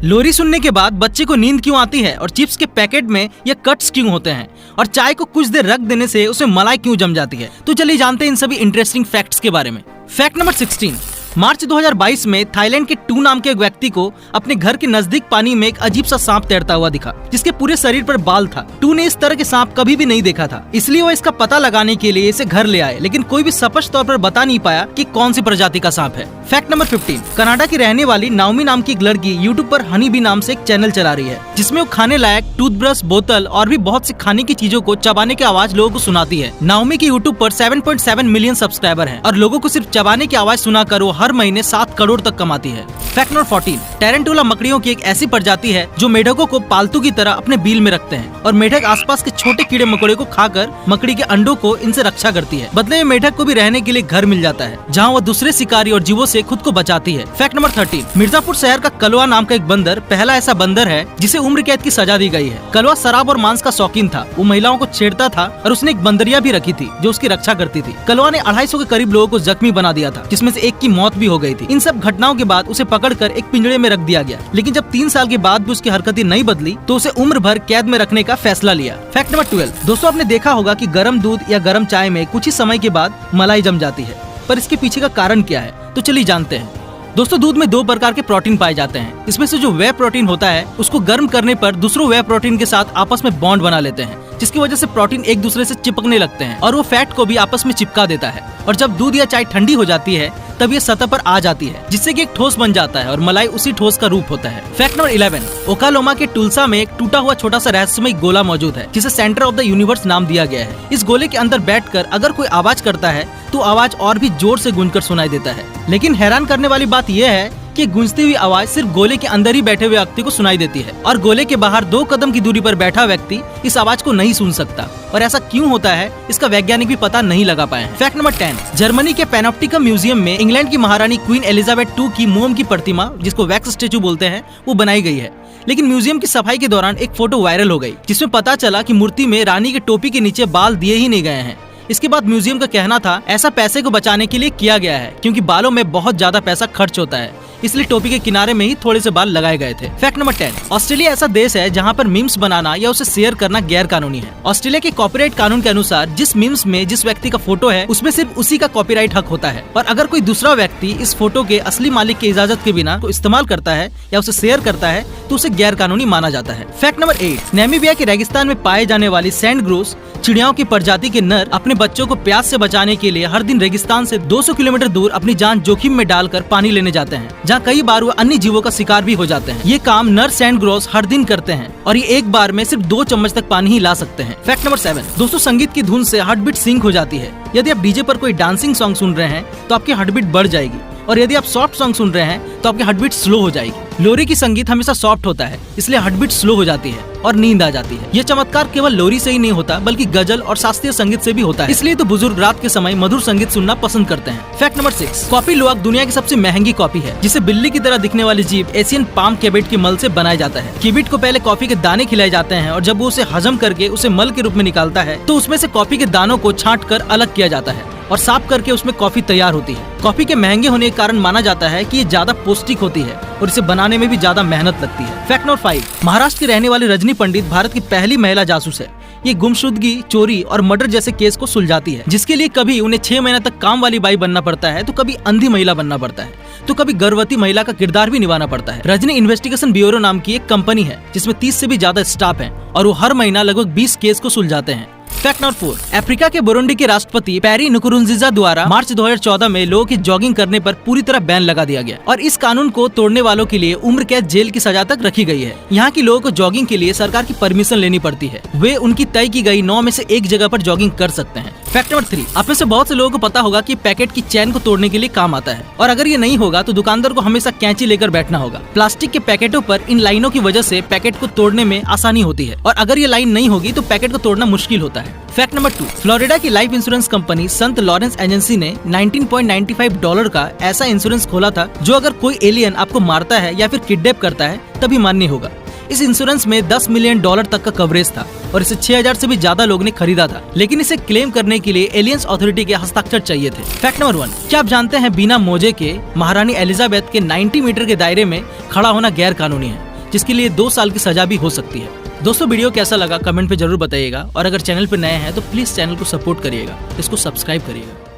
लोरी सुनने के बाद बच्चे को नींद क्यों आती है और चिप्स के पैकेट में ये कट्स क्यों होते हैं और चाय को कुछ देर रख देने से उसमें मलाई क्यों जम जाती है। तो चलिए जानते हैं इन सभी इंटरेस्टिंग फैक्ट्स के बारे में। फैक्ट नंबर 16, मार्च 2022 में थाईलैंड के टू नाम के एक व्यक्ति को अपने घर के नजदीक पानी में एक अजीब सा सांप तैरता हुआ दिखा, जिसके पूरे शरीर पर बाल था। टू ने इस तरह के सांप कभी भी नहीं देखा था, इसलिए वो इसका पता लगाने के लिए इसे घर ले आए, लेकिन कोई भी स्पष्ट तौर पर बता नहीं पाया कि कौन सी प्रजाति का सांप है। फैक्ट नंबर 15, कनाडा की रहने वाली नाओमी नाम की एक लड़की यूट्यूब पर हनी बी नाम से एक चैनल चला रही है, जिसमें वो खाने लायक टूथब्रश, बोतल और भी बहुत सी खाने की चीजों को चबाने की आवाज लोगों को सुनाती है। नाओमी की यूट्यूब पर 7.7 मिलियन सब्सक्राइबर हैं और लोगों को सिर्फ चबाने की आवाज सुनाकर वो हर महीने 7 करोड़ तक कमाती है। फैक्ट नंबर 14, टेरेंटुला मकड़ियों की एक ऐसी प्रजाति है जो मेढकों को पालतू की तरह अपने बिल में रखते हैं और मेढक आसपास के छोटे कीड़े मकोड़े को खाकर मकड़ी के अंडों को इनसे रक्षा करती है। बदले में मेढक को भी रहने के लिए घर मिल जाता है, जहाँ वो दूसरे शिकारी और जीवों से खुद को बचाती है। फैक्ट नंबर 13, मिर्जापुर शहर का कलवा नाम का एक बंदर पहला ऐसा बंदर है जिसे उम्र कैद की सजा दी गई है। कलवा शराब और मांस का शौकीन था, वो महिलाओं को छेड़ता था और उसने एक बंदरिया भी रखी थी जो उसकी रक्षा करती थी। कलवा ने 250 के करीब लोगों को जख्मी बना दिया था, जिसमें से एक की मौत भी हो गई थी। इन सब घटनाओं के बाद उसे पकड़कर एक पिंजरे में रख दिया गया, लेकिन जब 3 साल के बाद भी उसकी हरकतें नहीं बदली तो उसे उम्र भर कैद में रखने का फैसला लिया। फैक्ट नंबर 12, दोस्तों आपने देखा होगा कि गर्म दूध या गर्म चाय में कुछ ही समय के बाद मलाई जम जाती है, पर इसके पीछे का कारण क्या है, तो चलिए जानते हैं। दोस्तों दूध में 2 प्रकार के प्रोटीन पाए जाते हैं। इसमें से जो वे प्रोटीन होता है उसको गर्म करने पर दूसरों वे प्रोटीन के साथ आपस में बॉन्ड बना लेते हैं, जिसकी वजह से प्रोटीन एक दूसरे से चिपकने लगते हैं और वो फैट को भी आपस में चिपका देता है। और जब दूध या चाय ठंडी हो जाती है तब ये सतह पर आ जाती है, जिससे कि एक ठोस बन जाता है और मलाई उसी ठोस का रूप होता है। फैक्ट नंबर 11, ओकालोमा के टुलसा में एक टूटा हुआ छोटा सा रहस्यमय गोला मौजूद है, जिसे सेंटर ऑफ द यूनिवर्स नाम दिया गया है। इस गोले के अंदर बैठकर अगर कोई आवाज करता है तो आवाज और भी जोर से गूंजकर सुनाई देता है। लेकिन हैरान करने वाली बात यह है कि गूंजती हुई आवाज सिर्फ गोले के अंदर ही बैठे हुए व्यक्ति को सुनाई देती है और गोले के बाहर 2 कदम की दूरी पर बैठा व्यक्ति इस आवाज को नहीं सुन सकता। और ऐसा क्यों होता है इसका वैज्ञानिक भी पता नहीं लगा पाए हैं। फैक्ट नंबर 10, जर्मनी के पैनोप्टिकम म्यूजियम में इंग्लैंड की महारानी क्वीन एलिजाबेथ II की मोम की प्रतिमा, जिसको वैक्स स्टेचू बोलते हैं, वो बनाई गई है। लेकिन म्यूजियम की सफाई के दौरान एक फोटो वायरल हो गई, जिसमें पता चला कि मूर्ति में रानी के टोपी के नीचे बाल दिए ही नहीं गए हैं। इसके बाद म्यूजियम का कहना था ऐसा पैसे को बचाने के लिए किया गया है, क्योंकि बालों में बहुत ज्यादा पैसा खर्च होता है, इसलिए टोपी के किनारे में ही थोड़े से बाल लगाए गए थे। फैक्ट नंबर 10, ऑस्ट्रेलिया ऐसा देश है जहां पर मीम्स बनाना या उसे शेयर करना गैर कानूनी है। ऑस्ट्रेलिया के कॉपीराइट कानून के अनुसार जिस मीम्स में जिस व्यक्ति का फोटो है उसमें सिर्फ उसी का कॉपीराइट हक होता है, और अगर कोई दूसरा व्यक्ति इस फोटो के असली मालिक की इजाजत के बिना को इस्तेमाल करता है या उसे शेयर करता है तो उसे गैर कानूनी माना जाता है। फैक्ट नंबर 8, नामीबिया के रेगिस्तान में पाए जाने वाली सैंड ग्रोस चिड़ियाओं की प्रजाति के नर अपने बच्चों को प्यास से बचाने के लिए हर दिन रेगिस्तान से 200 किलोमीटर दूर अपनी जान जोखिम में डालकर पानी लेने जाते हैं, जहाँ कई बार वो अन्य जीवों का शिकार भी हो जाते हैं। ये काम नर सैंड ग्रोस हर दिन करते हैं और ये एक बार में सिर्फ 2 चम्मच तक पानी ही ला सकते हैं। फैक्ट नंबर 7, दोस्तों संगीत की धुन से हार्ट बीट सिंक हो जाती है। यदि आप डीजे पर कोई डांसिंग सॉन्ग सुन रहे हैं तो आपकी हार्ट बीट बढ़ जाएगी, और यदि आप सॉफ्ट सॉन्ग सुन रहे हैं तो आपकी हार्ट बीट स्लो हो जाएगी। लोरी की संगीत हमेशा सॉफ्ट होता है, इसलिए हार्ट बीट स्लो हो जाती है और नींद आ जाती है। ये चमत्कार केवल लोरी से ही नहीं होता बल्कि गजल और शास्त्रीय संगीत से भी होता है, इसलिए तो बुजुर्ग रात के समय मधुर संगीत सुनना पसंद करते हैं। फैक्ट नंबर 6, कॉफी लुवाक दुनिया की सबसे महंगी कॉफी है, जिसे बिल्ली की तरह दिखने वाली जीभ एशियन पाम कैबिट के मल से बनाया जाता है। कैबिट को पहले कॉफी के दाने खिलाए जाते हैं और जब वो उसे हजम करके उसे मल के रूप में निकालता है तो उसमें से कॉफी के दानों को छांट कर अलग किया जाता है और साफ करके उसमें कॉफी तैयार होती है। कॉफी के महंगे होने के कारण माना जाता है कि ये ज्यादा पौष्टिक होती है और इसे बनाने में भी ज्यादा मेहनत लगती है। फैक्ट नंबर 5, महाराष्ट्र की रहने वाली रजनी पंडित भारत की पहली महिला जासूस है। ये गुमशुदगी, चोरी और मर्डर जैसे केस को सुलझाती है, जिसके लिए कभी उन्हें 6 महीने तक काम वाली बाई बनना पड़ता है, तो कभी अंधी महिला बनना पड़ता है, तो कभी गर्भवती महिला का किरदार भी निभाना पड़ता है। रजनी इन्वेस्टिगेशन ब्यूरो नाम की एक कंपनी है जिसमें 30 से भी ज्यादा स्टाफ है और वो हर महीना लगभग 20 केस को सुलझाते हैं। फैक्ट नंबर 4, अफ्रीका के बुरुंडी के राष्ट्रपति पैरी नकुरुनजिजा द्वारा मार्च 2014 में लोगों की जॉगिंग करने पर पूरी तरह बैन लगा दिया गया और इस कानून को तोड़ने वालों के लिए उम्र कैद, जेल की सजा तक रखी गई है। यहाँ के लोगों को जॉगिंग के लिए सरकार की परमिशन लेनी पड़ती है। वे उनकी तय की गई 9 में से एक जगह पर जॉगिंग कर सकते हैं। फैक्ट नंबर 3, आप में से बहुत से लोगों को पता होगा कि पैकेट की चैन को तोड़ने के लिए काम आता है, और अगर ये नहीं होगा तो दुकानदार को हमेशा कैंची लेकर बैठना होगा। प्लास्टिक के पैकेटों पर इन लाइनों की वजह से पैकेट को तोड़ने में आसानी होती है, और अगर ये लाइन नहीं होगी तो पैकेट को तोड़ना मुश्किल होता है। फैक्ट नंबर 2, फ्लोरिडा की लाइफ इंश्योरेंस कंपनी संत लॉरेंस एजेंसी ने $19.95 का ऐसा इंश्योरेंस खोला था जो अगर कोई एलियन आपको मारता है या फिर किडनैप करता है तभी मान्य होगा। इस इंश्योरेंस में $10 मिलियन तक का कवरेज था और इसे 6000 से भी ज्यादा लोगों ने खरीदा था, लेकिन इसे क्लेम करने के लिए एलियंस अथॉरिटी के हस्ताक्षर चाहिए थे। फैक्ट नंबर 1, क्या आप जानते हैं बिना मोजे के महारानी एलिजाबेथ के 90 मीटर के दायरे में खड़ा होना गैर कानूनी है? जिसके लिए 2 साल की सजा भी हो सकती है। दोस्तों वीडियो कैसा लगा कमेंट पे जरूर बताइएगा और अगर चैनल पे नए हैं तो प्लीज चैनल को सपोर्ट करिएगा, इसको सब्सक्राइब करिएगा।